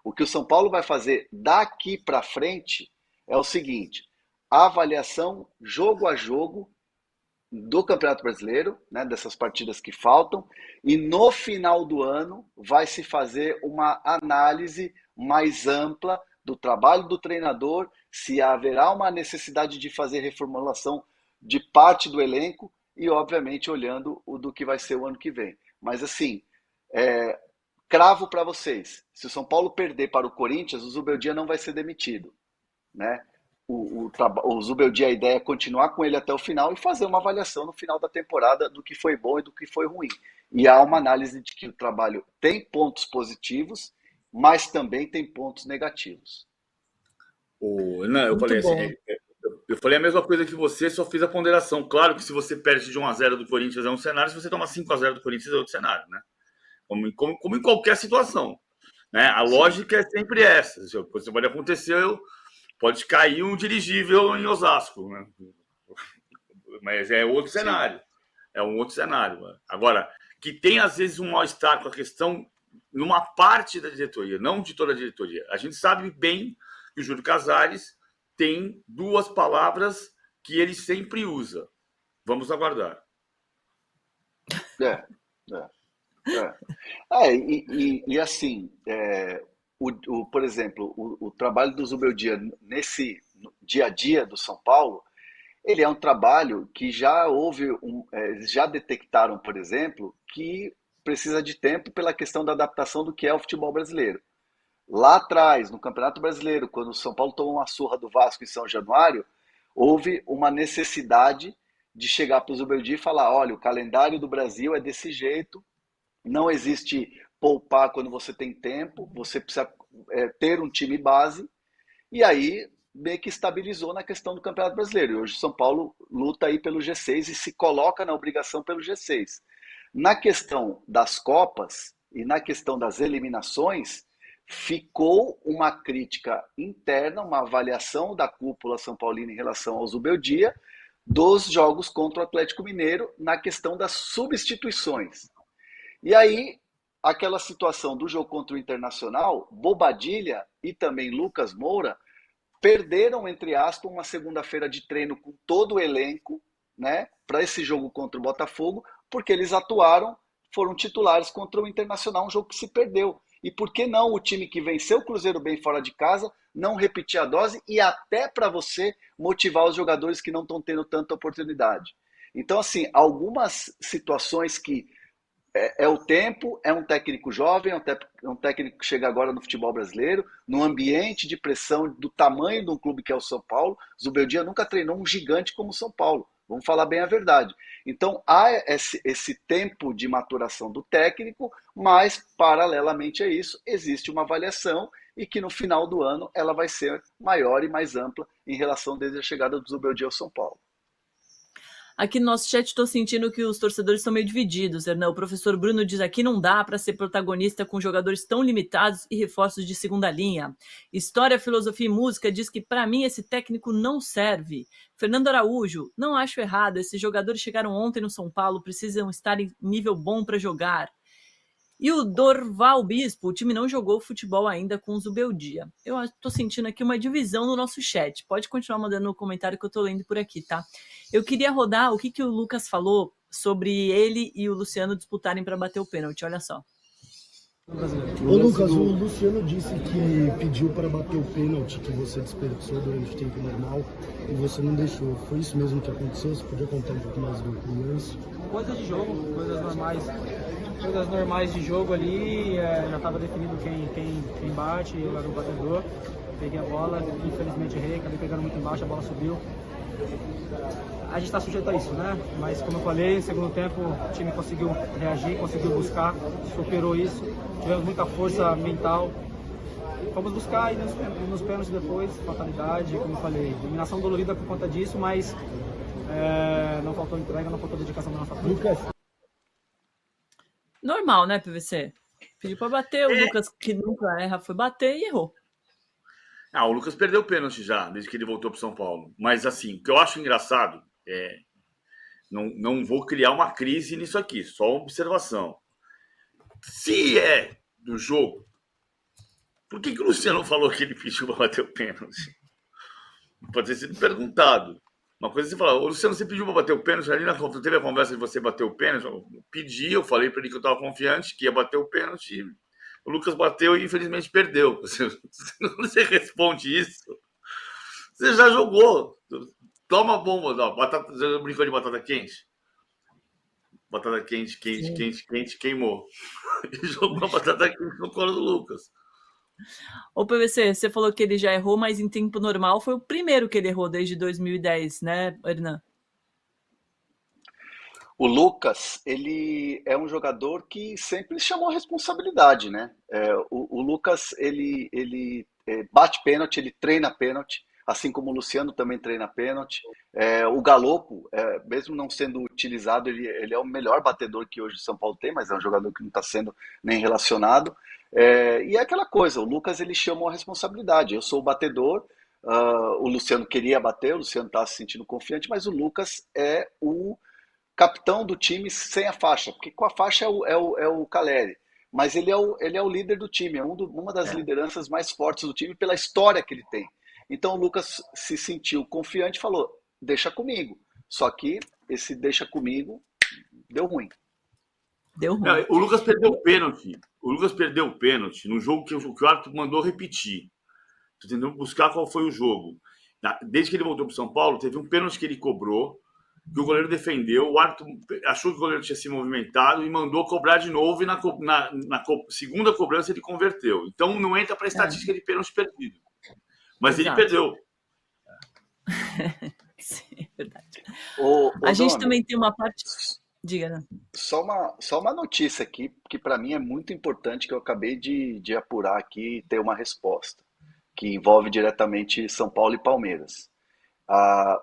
O que o São Paulo vai fazer daqui para frente é o seguinte: a avaliação jogo a jogo do Campeonato Brasileiro, né, dessas partidas que faltam, e no final do ano vai se fazer uma análise mais ampla do trabalho do treinador, se haverá uma necessidade de fazer reformulação de parte do elenco e, obviamente, olhando o do que vai ser o ano que vem. Mas, assim, é, cravo para vocês: se o São Paulo perder para o Corinthians, o Zubeldia não vai ser demitido, né? O Zubeldia, a ideia é continuar com ele até o final e fazer uma avaliação no final da temporada do que foi bom e do que foi ruim. E há uma análise de que o trabalho tem pontos positivos, mas também tem pontos negativos. Não, eu Muito falei assim, bom. eu falei a mesma coisa que você, só fiz a ponderação. Claro que se você perde de 1-0 do Corinthians é um cenário, se você toma 5-0 do Corinthians é outro cenário, né? Como em qualquer situação, né? A Sim, lógica é sempre essa. Você pode acontecer, pode cair um dirigível em Osasco, né? Mas é outro sim. cenário. É um outro cenário. Agora, que tem às vezes um mal-estar com a questão numa parte da diretoria, não de toda a diretoria. A gente sabe bem que o Júlio Casares tem duas palavras que ele sempre usa. Vamos aguardar. É, é, é. E assim, por exemplo, o trabalho do Zubeldia nesse dia a dia do São Paulo, ele é um trabalho que já houve, já detectaram, por exemplo, que precisa de tempo pela questão da adaptação do que é o futebol brasileiro. Lá atrás, no Campeonato Brasileiro, quando o São Paulo tomou uma surra do Vasco em São Januário, houve uma necessidade de chegar para o Zubeldia e falar: olha, o calendário do Brasil é desse jeito, não existe poupar quando você tem tempo, você precisa ter um time base, e aí meio que estabilizou na questão do Campeonato Brasileiro. E hoje o São Paulo luta aí pelo G6 e se coloca na obrigação pelo G6. Na questão das Copas e na questão das eliminações, ficou uma crítica interna, uma avaliação da cúpula São Paulina em relação ao Zubeldia dos jogos contra o Atlético Mineiro na questão das substituições. E aí, aquela situação do jogo contra o Internacional, Bobadilha e também Lucas Moura perderam, entre aspas, uma segunda-feira de treino com todo o elenco, né, para esse jogo contra o Botafogo, porque eles atuaram, foram titulares contra o Internacional, um jogo que se perdeu. E por que não o time que venceu o Cruzeiro bem fora de casa não repetir a dose e até para você motivar os jogadores que não estão tendo tanta oportunidade? Então, assim, algumas situações que o tempo, é um técnico jovem, é um técnico que chega agora no futebol brasileiro, num ambiente de pressão do tamanho de um clube que é o São Paulo. Zubeldia nunca treinou um gigante como o São Paulo, vamos falar bem a verdade. Então há esse tempo de maturação do técnico, mas paralelamente a isso existe uma avaliação e que no final do ano ela vai ser maior e mais ampla em relação desde a chegada do Zubeldia ao São Paulo. Aqui no nosso chat estou sentindo que os torcedores estão meio divididos, Hernan. O professor Bruno diz aqui não dá para ser protagonista com jogadores tão limitados e reforços de segunda linha. História, filosofia e música diz que para mim esse técnico não serve. Fernando Araújo, não acho errado. Esses jogadores chegaram ontem no São Paulo, precisam estar em nível bom para jogar. E o Dorval Bispo, o time não jogou futebol ainda com o Zubeldia. Eu tô sentindo aqui uma divisão no nosso chat. Pode continuar mandando um comentário que eu tô lendo por aqui, tá? Eu queria rodar o que o Lucas falou sobre ele e o Luciano disputarem para bater o pênalti. Olha só. Ô Lucas, o Luciano disse que pediu para bater o pênalti que você desperdiçou durante o tempo normal e você não deixou. Foi isso mesmo que aconteceu? Você podia contar um pouco mais do lance? Coisas de jogo, coisas normais de jogo ali, já estava definido quem bate, eu era o batedor, peguei a bola, infelizmente errei, acabei pegando muito embaixo, a bola subiu. A gente está sujeito a isso, né? Mas como eu falei, no segundo tempo o time conseguiu reagir, conseguiu buscar, superou isso, tivemos muita força mental. Fomos buscar e nos pênaltis depois, fatalidade, como eu falei, eliminação dolorida por conta disso, mas não faltou entrega, não faltou dedicação da nossa parte. Lucas. Normal, né, PVC? Pediu para bater, o Lucas, que nunca erra, foi bater e errou. O Lucas perdeu o pênalti já, desde que ele voltou para São Paulo. Mas, assim, o que eu acho engraçado não vou criar uma crise nisso aqui, só uma observação. Se é do jogo, Por que o Luciano falou que ele pediu para bater o pênalti? Pode ter sido perguntado. Uma coisa é você falar, ô Luciano, você pediu para bater o pênalti? Ali teve a conversa de você bater o pênalti? Eu pedi, eu falei para ele que eu estava confiante que ia bater o pênalti. O Lucas bateu e infelizmente perdeu. Você responde isso, você já jogou. Toma a bomba, ó, batata, já brincou de batata quente? Batata quente, queimou. Ele jogou a batata quente no colo do Lucas. Ô, PVC, você falou que ele já errou, mas em tempo normal foi o primeiro que ele errou desde 2010, né, Hernan? O Lucas, ele é um jogador que sempre chamou a responsabilidade, né? O Lucas, ele bate pênalti, ele treina pênalti, assim como o Luciano também treina pênalti. O Galopo, mesmo não sendo utilizado, ele é o melhor batedor que hoje o São Paulo tem, mas é um jogador que não está sendo nem relacionado. E é aquela coisa, o Lucas ele chamou a responsabilidade. Eu sou o batedor, o Luciano queria bater, o Luciano está se sentindo confiante, mas o Lucas é o capitão do time sem a faixa, porque com a faixa é o Caleri, mas ele é o líder do time, uma das lideranças mais fortes do time pela história que ele tem. Então o Lucas se sentiu confiante e falou, deixa comigo. Só que esse deixa comigo deu ruim. Deu ruim. O Lucas perdeu o pênalti. O Lucas perdeu o pênalti no jogo que o árbitro mandou repetir. Estou tentando buscar qual foi o jogo. Desde que ele voltou para o São Paulo, teve um pênalti que ele cobrou, que o goleiro defendeu, o árbitro achou que o goleiro tinha se movimentado e mandou cobrar de novo, e na segunda cobrança ele converteu. Então não entra para a estatística de pênalti perdido. Mas Exato. ele perdeu. Sim, é verdade. A gente também tem uma parte... Diga, né? Só uma notícia aqui, que para mim é muito importante, que eu acabei de apurar aqui e ter uma resposta, que envolve diretamente São Paulo e Palmeiras.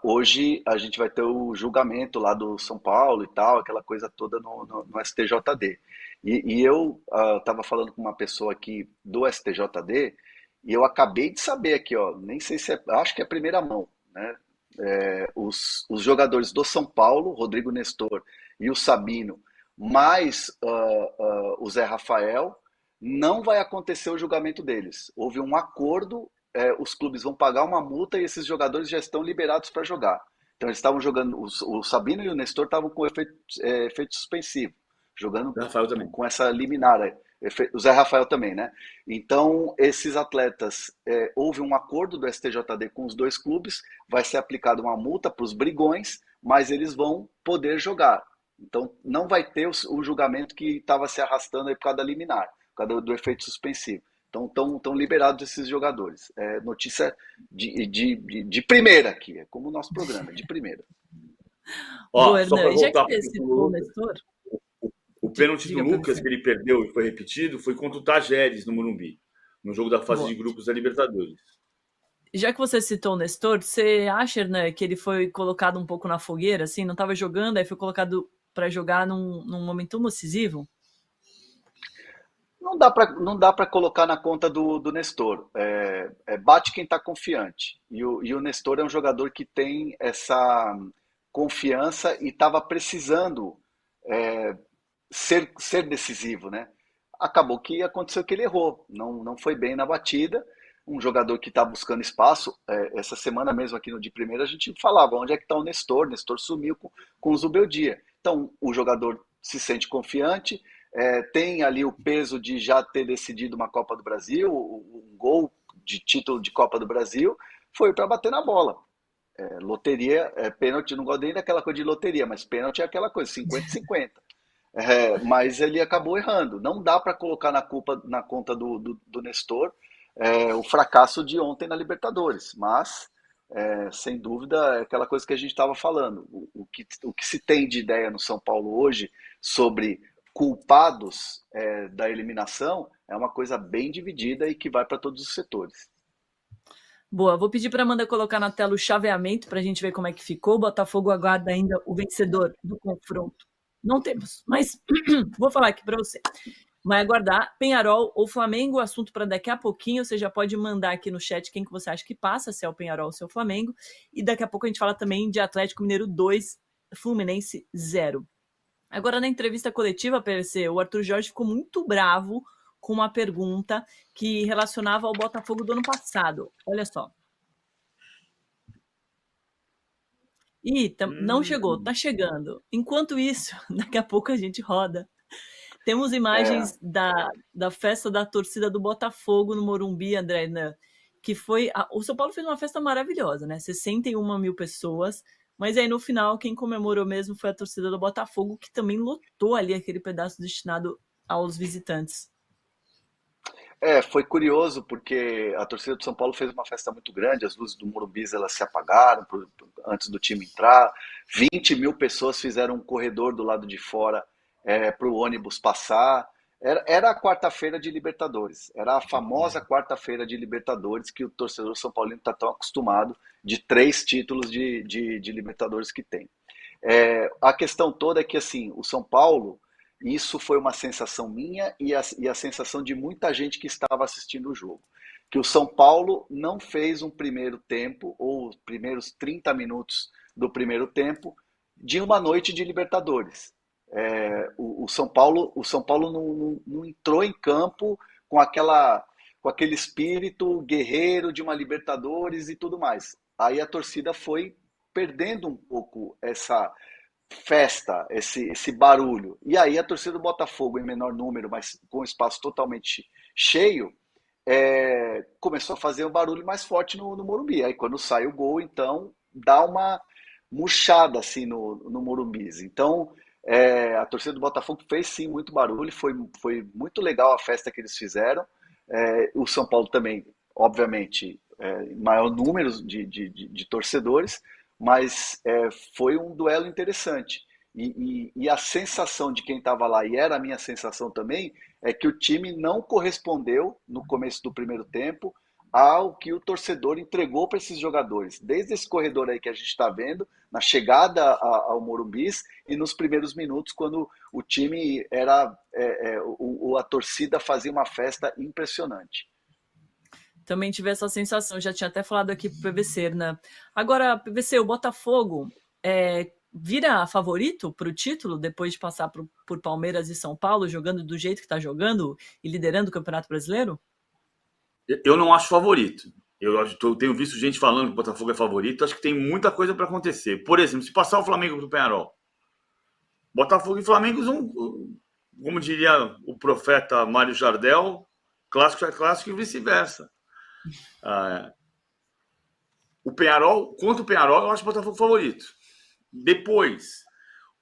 Hoje a gente vai ter o julgamento lá do São Paulo e tal, aquela coisa toda no STJD. E eu estava falando com uma pessoa aqui do STJD, e eu acabei de saber aqui, ó, nem sei se acho que é a primeira mão, né? Os jogadores do São Paulo, Rodrigo Nestor e o Sabino, mais o Zé Rafael, não vai acontecer o julgamento deles. Houve um acordo, os clubes vão pagar uma multa e esses jogadores já estão liberados para jogar. Então eles estavam jogando, o Sabino e o Nestor estavam com efeito suspensivo, jogando com essa liminar, o Zé Rafael também, né? Então esses atletas, houve um acordo do STJD com os dois clubes, vai ser aplicada uma multa para os brigões, mas eles vão poder jogar. Então não vai ter o julgamento que estava se arrastando aí por causa da liminar, por causa do efeito suspensivo. Então estão liberados esses jogadores. Notícia de primeira aqui, é como o nosso programa, de primeira. Boa, Hernan, já que você citou o Nestor... O pênalti do Lucas que ele perdeu e foi repetido foi contra o Tajeres no Morumbi, no jogo da fase de grupos da Libertadores. Já que você citou o Nestor, você acha, Hernan, que ele foi colocado um pouco na fogueira, assim, não estava jogando, aí foi colocado para jogar num momento decisivo? Não dá para colocar na conta do Nestor. Bate quem está confiante. E o Nestor é um jogador que tem essa confiança e estava precisando ser decisivo, né? Acabou que aconteceu que ele errou. Não foi bem na batida. Um jogador que está buscando espaço. Essa semana mesmo aqui no De Primeira a gente falava onde é que está o Nestor. Nestor sumiu com o Zubeldia. Então o jogador se sente confiante. Tem ali o peso de já ter decidido uma Copa do Brasil, um gol de título de Copa do Brasil, foi para bater na bola. Loteria, pênalti, não gosto nem daquela coisa de loteria, mas pênalti é aquela coisa, 50-50. Mas ele acabou errando. Não dá para colocar na conta do Nestor o fracasso de ontem na Libertadores, mas sem dúvida é aquela coisa que a gente estava falando. O que se tem de ideia no São Paulo hoje sobre culpados da eliminação é uma coisa bem dividida e que vai para todos os setores. Boa, vou pedir para a Amanda colocar na tela o chaveamento para a gente ver como é que ficou. O Botafogo aguarda ainda o vencedor do confronto. Não temos, mas vou falar aqui para você. Vai aguardar Peñarol ou Flamengo, assunto para daqui a pouquinho. Você já pode mandar aqui no chat quem que você acha que passa, se é o Peñarol ou se é o Flamengo. E daqui a pouco a gente fala também de Atlético Mineiro 2, Fluminense 0. Agora, na entrevista coletiva, PVC, o Arthur Jorge ficou muito bravo com uma pergunta que relacionava ao Botafogo do ano passado. Olha só. Ih, não chegou, tá chegando. Enquanto isso, daqui a pouco a gente roda. Temos imagens da festa da torcida do Botafogo no Morumbi, André, né? Que foi... O São Paulo fez uma festa maravilhosa, né? 61 mil pessoas, mas aí no final quem comemorou mesmo foi a torcida do Botafogo, que também lotou ali aquele pedaço destinado aos visitantes. Foi curioso porque a torcida do São Paulo fez uma festa muito grande, as luzes do Morumbi elas se apagaram antes do time entrar, 20 mil pessoas fizeram um corredor do lado de fora para o ônibus passar. Era a quarta-feira de Libertadores, era a famosa quarta-feira de Libertadores que o torcedor São Paulino está tão acostumado de 3 títulos de Libertadores que tem. A questão toda é que assim, o São Paulo, isso foi uma sensação minha e a sensação de muita gente que estava assistindo o jogo, que o São Paulo não fez um primeiro tempo, ou os primeiros 30 minutos do primeiro tempo, de uma noite de Libertadores. O São Paulo não entrou em campo com aquele espírito guerreiro de uma Libertadores e tudo mais. Aí a torcida foi perdendo um pouco essa festa, esse barulho. E aí a torcida do Botafogo, em menor número, mas com espaço totalmente cheio, começou a fazer um barulho mais forte no Morumbi. Aí quando sai o gol, então dá uma murchada assim no Morumbi. Então a torcida do Botafogo fez sim muito barulho, foi muito legal a festa que eles fizeram. O São Paulo também, obviamente, maior número de torcedores, mas foi um duelo interessante. E a sensação de quem estava lá, e era a minha sensação também, é que o time não correspondeu, no começo do primeiro tempo, ao que o torcedor entregou para esses jogadores. Desde esse corredor aí que a gente está vendo, na chegada ao Morumbi e nos primeiros minutos, quando o time a torcida fazia uma festa impressionante. Também tive essa sensação, já tinha até falado aqui pro PVC, né? Agora, PVC, o Botafogo vira favorito para o título depois de passar por Palmeiras e São Paulo, jogando do jeito que está jogando e liderando o Campeonato Brasileiro? Eu não acho favorito. Eu tenho visto gente falando que o Botafogo é favorito, acho que tem muita coisa para acontecer. Por exemplo, se passar o Flamengo do Peñarol, Botafogo e Flamengo são, como diria o profeta Mário Jardel, clássico é clássico e vice-versa. O Peñarol, contra o Peñarol, eu acho o Botafogo favorito. Depois,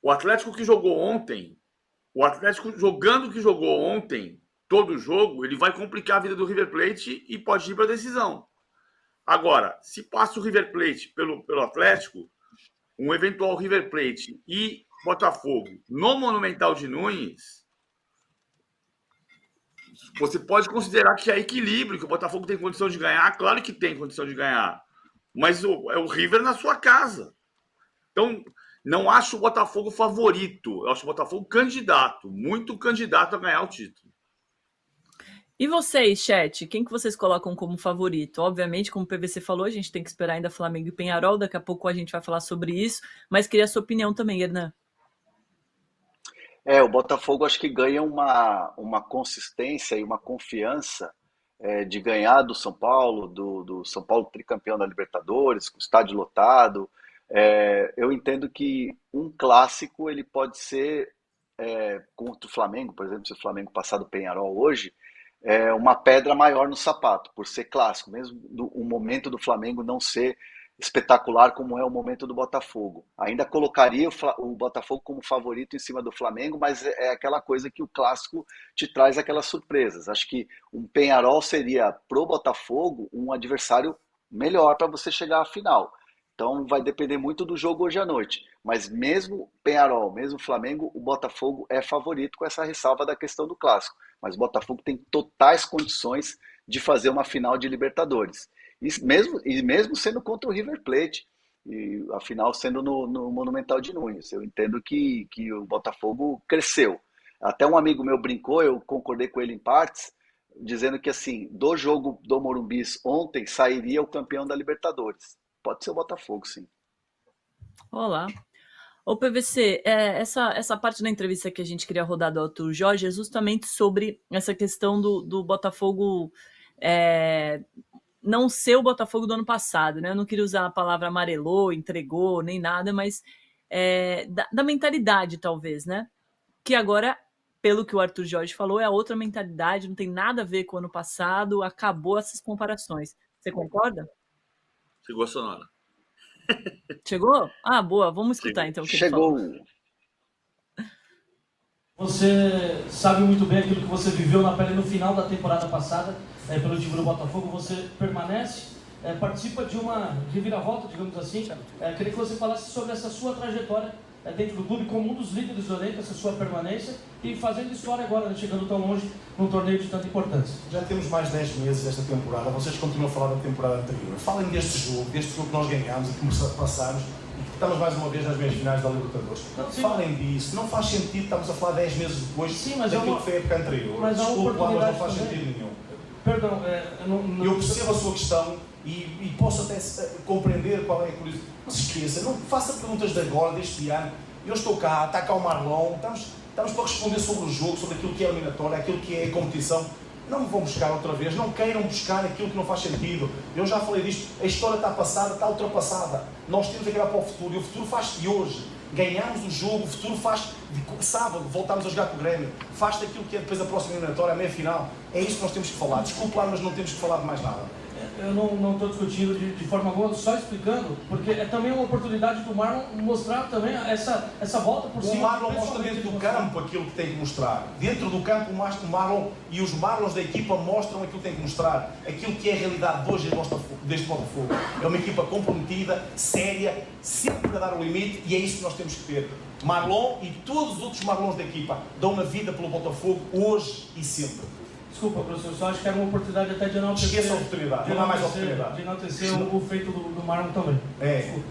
o Atlético que jogou ontem, todo jogo, ele vai complicar a vida do River Plate e pode ir para a decisão. Agora, se passa o River Plate pelo Atlético, um eventual River Plate e Botafogo no Monumental de Nunes, você pode considerar que é equilíbrio, que o Botafogo tem condição de ganhar. Claro que tem condição de ganhar, mas é o River na sua casa. Então, não acho o Botafogo favorito, eu acho o Botafogo candidato, muito candidato a ganhar o título. E vocês, chat, quem que vocês colocam como favorito? Obviamente, como o PVC falou, a gente tem que esperar ainda Flamengo e Peñarol, daqui a pouco a gente vai falar sobre isso, mas queria a sua opinião também, Hernan. O Botafogo acho que ganha uma consistência e uma confiança de ganhar do São Paulo, do São Paulo tricampeão da Libertadores, com o estádio lotado. Eu entendo que um clássico ele pode ser contra o Flamengo, por exemplo, se o Flamengo passar do Peñarol hoje, uma pedra maior no sapato, por ser clássico, mesmo o momento do Flamengo não ser espetacular como é o momento do Botafogo. Ainda colocaria o Botafogo como favorito em cima do Flamengo, mas é aquela coisa que o clássico te traz aquelas surpresas. Acho que um Peñarol seria pro Botafogo um adversário melhor para você chegar à final. Então vai depender muito do jogo hoje à noite. Mas mesmo Peñarol, mesmo Flamengo, o Botafogo é favorito com essa ressalva da questão do clássico. Mas o Botafogo tem totais condições de fazer uma final de Libertadores. E mesmo sendo contra o River Plate, e a final sendo no Monumental de Nunes. Eu entendo que o Botafogo cresceu. Até um amigo meu brincou, eu concordei com ele em partes, dizendo que assim, do jogo do Morumbi ontem sairia o campeão da Libertadores. Pode ser o Botafogo, sim. Olá. Ô, PVC, essa parte da entrevista que a gente queria rodar do Arthur Jorge é justamente sobre essa questão do Botafogo não ser o Botafogo do ano passado, né? Eu não queria usar a palavra amarelou, entregou, nem nada, mas da mentalidade, talvez, né? Que agora, pelo que o Arthur Jorge falou, é outra mentalidade, não tem nada a ver com o ano passado, acabou essas comparações. Você concorda? Chegou a sonora. Chegou? Ah, boa, vamos escutar então o que ele falou. Chegou. Você sabe muito bem aquilo que você viveu na pele no final da temporada passada, pelo time do Botafogo. Você permanece, participa de uma reviravolta, digamos assim. Queria que você falasse sobre essa sua trajetória dentro do clube, como um dos líderes do elenco, essa sua permanência e fazendo história agora, né, chegando tão longe num torneio de tanta importância. Já temos mais de 10 meses esta temporada, vocês continuam a falar da temporada anterior. Falem deste jogo que nós ganhámos e que passámos e que estamos mais uma vez nas meias finais da Libertadores. Falem disso, não faz sentido, estamos a falar 10 meses depois daquilo que foi a época anterior. Mas desculpe lá, mas não faz sentido nenhum. Perdão, eu percebo a sua questão e posso até compreender qual é a curiosidade. Não se esqueça, não faça perguntas de agora, deste ano. Eu estou cá, está cá o Marlon, estamos para responder sobre o jogo, sobre aquilo que é a eliminatória, aquilo que é a competição. Não me vão buscar outra vez, não queiram buscar aquilo que não faz sentido. Eu já falei disto, a história está passada, está ultrapassada. Nós temos que olhar para o futuro e o futuro faz-se de hoje. Ganhamos o jogo, o futuro faz de sábado, voltamos a jogar com o Grêmio. Faz daquilo que é depois a próxima eliminatória, a meia-final. É isso que nós temos que falar. Desculpe lá, mas não temos que falar de mais nada. Eu não estou discutindo de forma alguma, só explicando, porque é também uma oportunidade do Marlon mostrar também essa volta por cima. O Marlon mostra dentro do campo aquilo que tem que mostrar. Dentro do campo o Marlon e os Marlons da equipa mostram aquilo que tem que mostrar. Aquilo que é a realidade de hoje deste Botafogo. É uma equipa comprometida, séria, sempre a dar o limite e é isso que nós temos que ter. Marlon e todos os outros Marlons da equipa dão a vida pelo Botafogo hoje e sempre. Desculpa, professor, só acho que era uma oportunidade até de enaltecer. Esqueça a oportunidade, não há mais oportunidade. De enaltecer o feito do Marlon também. É. Desculpa.